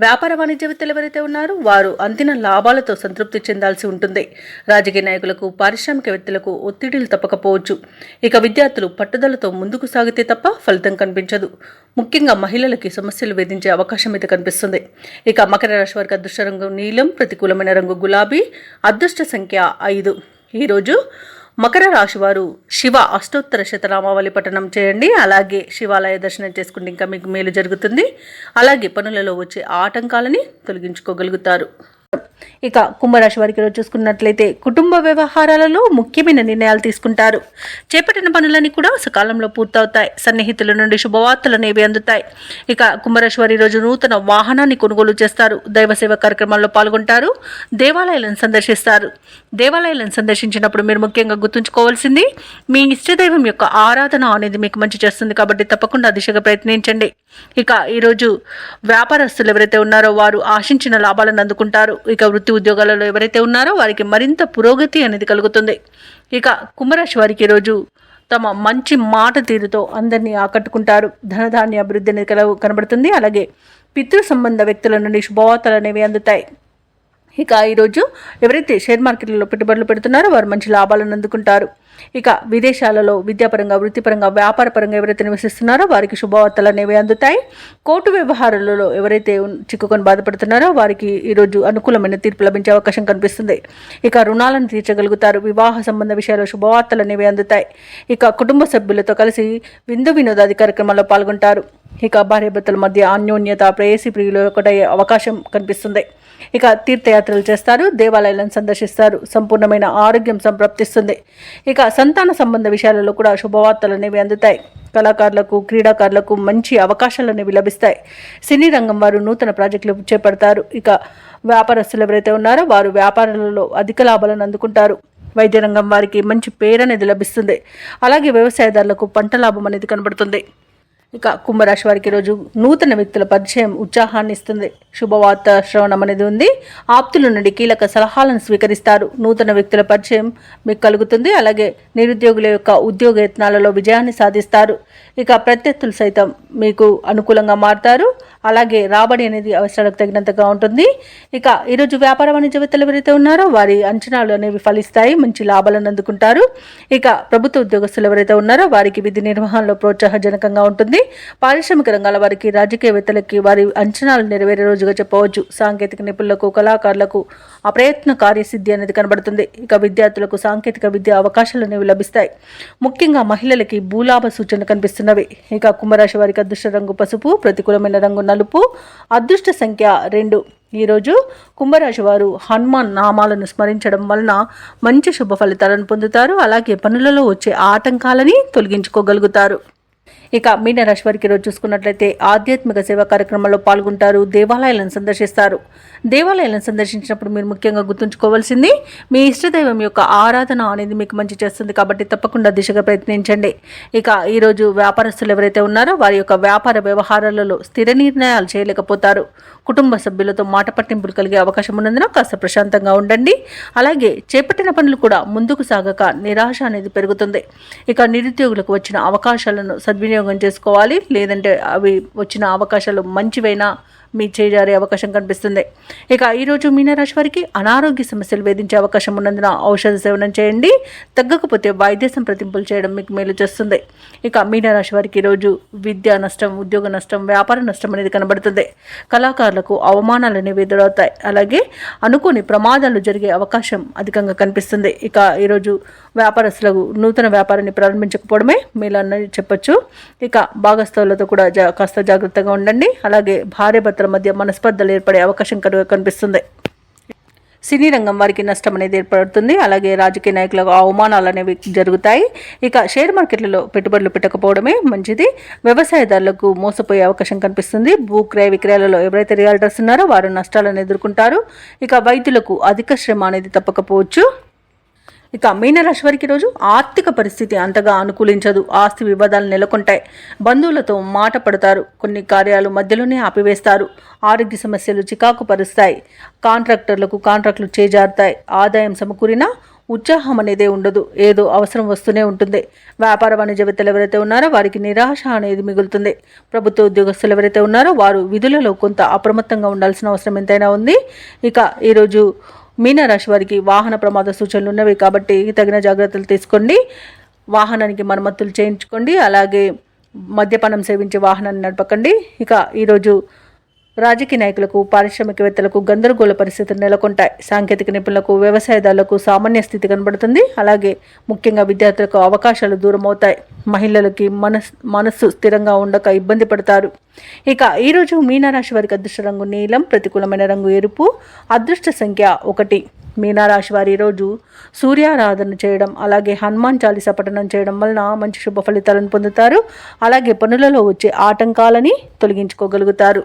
వ్యాపార వాణిజ్యవేత్తలు ఎవరైతే ఉన్నారో వారు అంతిమ లాభాలతో సంతృప్తి చెందాల్సి ఉంటుంది. రాజకీయ నాయకులకు, పారిశ్రామికవేత్తలకు ఒత్తిడిలు తప్పకపోవచ్చు. ఇక విద్యార్థులు పట్టుదలతో ముందుకు సాగితే తప్ప ఫలితం కనిపించదు. ముఖ్యంగా మహిళలకి సమస్యలు వేధించే అవకాశం అయితే కనిపిస్తుంది. ఇక మకర రాశి వారికి అదృష్ట రంగు నీలం, ప్రతికూలమైన రంగు గులాబీ, అదృష్ట సంఖ్య 5. ఈరోజు మకర రాశి వారు శివ అష్టోత్తర శతనామావళి పఠనం చేయండి. అలాగే శివాలయ దర్శనం చేసుకుంటే ఇంకా మీకు మేలు జరుగుతుంది. అలాగే పనులలో వచ్చే ఆటంకాలని తొలగించుకోగలుగుతారు. ఇక కుంభరాశి వారికి రోజు చూసుకున్నట్లయితే కుటుంబ వ్యవహారాలలో ముఖ్యమైన నిర్ణయాలు తీసుకుంటారు. చేపట్టిన పనులన్నీ కూడా సకాలంలో పూర్తవుతాయి. సన్నిహితుల నుండి శుభవార్తలు అనేవి అందుతాయి. ఇక కుంభరాశి వారి రోజు నూతన వాహనాన్ని కొనుగోలు చేస్తారు. దైవ సేవ కార్యక్రమాల్లో పాల్గొంటారు. దేవాలయాలను సందర్శిస్తారు. దేవాలయాలను సందర్శించినప్పుడు మీరు ముఖ్యంగా గుర్తుంచుకోవాల్సింది మీ ఇష్టదైవం యొక్క ఆరాధన అనేది మీకు మంచి చేస్తుంది కాబట్టి తప్పకుండా దిశగా ప్రయత్నించండి. ఇక ఈరోజు వ్యాపారస్తులు ఎవరైతే ఉన్నారో వారు ఆశించిన లాభాలను అందుకుంటారు. ఇక వృత్తి ఉద్యోగాలలో ఎవరైతే ఉన్నారో వారికి మరింత పురోగతి అనేది కలుగుతుంది. ఇక కుంభరాశి వారికి ఈరోజు తమ మంచి మాట తీరుతో అందరినీ ఆకట్టుకుంటారు. ధనధాన్య అభివృద్ధి అనేది కనబడుతుంది. అలాగే పితృ సంబంధ వ్యక్తుల నుండి శుభవార్తలు అనేవి అందుతాయి. ఇక ఈరోజు ఎవరైతే షేర్ మార్కెట్లలో పెట్టుబడులు పెడుతున్నారో వారు మంచి లాభాలను అందుకుంటారు. ఇక విదేశాలలో విద్యాపరంగా, వృత్తిపరంగా, వ్యాపారపరంగా ఎవరైతే నివసిస్తున్నారో వారికి శుభవార్తలు అనేవి అందుతాయి. కోర్టు వ్యవహారాలలో ఎవరైతే చిక్కుకొని బాధపడుతున్నారో వారికి ఈరోజు అనుకూలమైన తీర్పు లభించే అవకాశం కనిపిస్తుంది. ఇక రుణాలను తీర్చగలుగుతారు. వివాహ సంబంధ విషయాల్లో శుభవార్తలు అనేవి అందుతాయి. ఇక కుటుంబ సభ్యులతో కలిసి విందు వినోదాది కార్యక్రమాల్లో పాల్గొంటారు. ఇక భార్యాభర్తల మధ్య అన్యోన్యత, ప్రేయసి ప్రియులు ఒకటయ్యే అవకాశం కనిపిస్తుంది. ఇక తీర్థయాత్రలు చేస్తారు. దేవాలయాలను సందర్శిస్తారు. సంపూర్ణమైన ఆరోగ్యం సంప్రాప్తిస్తుంది. ఇక సంతాన సంబంధ విషయాలలో కూడా శుభవార్తలు అనేవి అందుతాయి. కళాకారులకు, క్రీడాకారులకు మంచి అవకాశాలు అనేవి లభిస్తాయి. సినీ రంగం వారు నూతన ప్రాజెక్టులు చేపడతారు. ఇక వ్యాపారస్తులు ఎవరైతే ఉన్నారో వారు వ్యాపారాలలో అధిక లాభాలను అందుకుంటారు. వైద్య రంగం వారికి మంచి పేరు అనేది లభిస్తుంది. అలాగే వ్యవసాయదారులకు పంట లాభం అనేది కనబడుతుంది. ఇక కుంభరాశి వారికి రోజు నూతన వ్యక్తుల పరిచయం ఉత్సాహాన్ని ఇస్తుంది. శుభవార్త శ్రవణం అనేది ఉంది. ఆప్తుల నుండి కీలక సలహాలను స్వీకరిస్తారు. నూతన వ్యక్తుల పరిచయం మీకు కలుగుతుంది. అలాగే నిరుద్యోగుల యొక్క ఉద్యోగ యత్నాలలో విజయాన్ని సాధిస్తారు. ఇక ప్రత్యర్థులు సైతం మీకు అనుకూలంగా మారుతారు. అలాగే రాబడి అనేది అవసరాలకు తగినంతగా ఉంటుంది. ఇక ఈరోజు వ్యాపార వాణిజ్యవేత్తలు ఎవరైతే ఉన్నారో వారి అంచనాలు అనేవి ఫలిస్తాయి, మంచి లాభాలను అందుకుంటారు. ఇక ప్రభుత్వ ఉద్యోగస్తులు ఎవరైతే ఉన్నారో వారికి విధి నిర్వహణలో ప్రోత్సాహజనకంగా ఉంటుంది. పారిశ్రామిక రంగాల వారికి, రాజకీయవేత్తలకి వారి అంచనాలు నెరవేరే రోజుగా చెప్పవచ్చు. సాంకేతిక నిపుణులకు, కళాకారులకు అప్రయత్న కార్యసిద్ధి అనేది కనబడుతుంది. ఇక విద్యార్థులకు సాంకేతిక విద్య అవకాశాలు అనేవి లభిస్తాయి. ముఖ్యంగా మహిళలకి భూలాభ సూచనలు కనిపిస్తున్నవి. ఇక కుంభరాశి వారికి అదృష్ట రంగు పసుపు, ప్రతికూలమైన రంగు నలుపు, అదృష్ట సంఖ్య 2. ఈరోజు కుంభరాశి వారు హనుమాన్ నామాలను స్మరించడం వలన మంచి శుభ ఫలితాలను పొందుతారు. అలాగే పనులలో వచ్చే ఆటంకాలని తొలగించుకోగలుగుతారు. ఇక మీనరాశి వారికి రోజు చూసుకున్నట్లయితే ఆధ్యాత్మిక సేవా కార్యక్రమాల్లో పాల్గొంటారు, దేవాలయాలను సందర్శిస్తారు. దేవాలయాలను సందర్శించినప్పుడు మీరు ముఖ్యంగా గుర్తుంచుకోవాల్సింది మీ ఇష్టదైవం యొక్క ఆరాధన అనేది మీకు మంచి చేస్తుంది కాబట్టి తప్పకుండా దిశగా ప్రయత్నించండి. ఇక ఈరోజు వ్యాపారస్తులు ఎవరైతే ఉన్నారో వారి యొక్క వ్యాపార వ్యవహారాలలో స్థిర నిర్ణయాలు చేయలేకపోతారు. కుటుంబ సభ్యులతో మాట పట్టింపులు కలిగే అవకాశం ఉన్నందున కాస్త ప్రశాంతంగా ఉండండి. అలాగే చేపట్టిన పనులు కూడా ముందుకు సాగక నిరాశ అనేది పెరుగుతుంది. ఇక నిరుద్యోగులకు వచ్చిన అవకాశాలను సద్వినియోగం చేసుకోవాలి, లేదంటే అవి వచ్చిన అవకాశాలు మంచివైనా మీ చేజారే అవకాశం కనిపిస్తుంది. ఇక ఈరోజు మీనరాశి వారికి అనారోగ్య సమస్యలు వేధించే అవకాశం ఉన్నందున ఔషధ సేవనం చేయండి. తగ్గకపోతే వైద్య సంప్రదింపులు చేయడం మీకు మేలు చేస్తుంది. ఇక మీనరాశి వారికి ఈరోజు విద్యా నష్టం, ఉద్యోగ నష్టం, వ్యాపార నష్టం అనేది కనబడుతుంది. కళాకారులకు అవమానాలు అనేవి ఎదురవుతాయి. అలాగే అనుకోని ప్రమాదాలు జరిగే అవకాశం అధికంగా కనిపిస్తుంది. ఇక ఈరోజు వ్యాపారస్తులకు నూతన వ్యాపారాన్ని ప్రారంభించకపోవడమే మేలన్నది చెప్పొచ్చు. ఇక భాగస్థులతో కూడా కాస్త జాగ్రత్తగా ఉండండి. అలాగే భార్య భర్తల మధ్య మనస్పర్ధలు ఏర్పడే అవకాశం కనిపిస్తుంది. సినీ రంగం వారికి నష్టం అనేది ఏర్పడుతుంది. అలాగే రాజకీయ నాయకులకు అవమానాలు అనేవి జరుగుతాయి. ఇక షేర్ మార్కెట్లలో పెట్టుబడులు పెట్టకపోవడమే మంచిది. వ్యవసాయదారులకు మోసపోయే అవకాశం కనిపిస్తుంది. భూ క్రయ విక్రయాలలో ఎవరైతే రియాల్టర్స్ ఉన్నారో వారు నష్టాలను ఎదుర్కొంటారు. ఇక వైద్యులకు అధిక శ్రమ అనేది తప్పకపోవచ్చు. ఇక మీనరాశి వారికి రోజు ఆర్థిక పరిస్థితి అంతగా అనుకూలించదు. ఆస్తి వివాదాలు నెలకొంటాయి. బంధువులతో మాట పడతారు. కొన్ని కార్యాలు మధ్యలోనే ఆపివేస్తారు. ఆరోగ్య సమస్యలు చికాకు పరుస్తాయి. కాంట్రాక్టులు చేజారుతాయి. ఆదాయం సమకూరినా ఉత్సాహం అనేదే ఉండదు. ఏదో అవసరం వస్తూనే ఉంటుంది. వ్యాపార వాణిజ్యవేత్తలు ఎవరైతే ఉన్నారో వారికి నిరాశ అనేది మిగులుతుంది. ప్రభుత్వ ఉద్యోగస్తులు ఎవరైతే ఉన్నారో వారు విధులలో కొంత అప్రమత్తంగా ఉండాల్సిన అవసరం ఎంతైనా ఉంది. ఇక ఈరోజు మీనరాశి వారికి వాహన ప్రమాద సూచనలు ఉన్నవి కాబట్టి తగిన జాగ్రత్తలు తీసుకోండి. వాహనానికి మరమ్మతులు చేయించుకోండి. అలాగే మద్యపానం సేవించే వాహనాన్ని నడపకండి. ఇక ఈరోజు రాజకీయ నాయకులకు, పారిశ్రామికవేత్తలకు గందరగోళ పరిస్థితులు నెలకొంటాయి. సాంకేతిక నిపుణులకు, వ్యవసాయదారులకు సామాన్య స్థితి కనబడుతుంది. అలాగే ముఖ్యంగా విద్యార్థులకు అవకాశాలు దూరం అవుతాయి. మహిళలకి మనస్సు స్థిరంగా ఉండక ఇబ్బంది పడతారు. ఇక ఈరోజు మీనరాశి వారికి అదృష్ట రంగు నీలం, ప్రతికూలమైన రంగు ఎరుపు, అదృష్ట సంఖ్య 1. మీనరాశి వారి రోజు సూర్యారాధన చేయడం, అలాగే హనుమాన్ చాలీసా పఠనం చేయడం వలన మంచి శుభ ఫలితాలను పొందుతారు. అలాగే పనులలో వచ్చే ఆటంకాలని తొలగించుకోగలుగుతారు.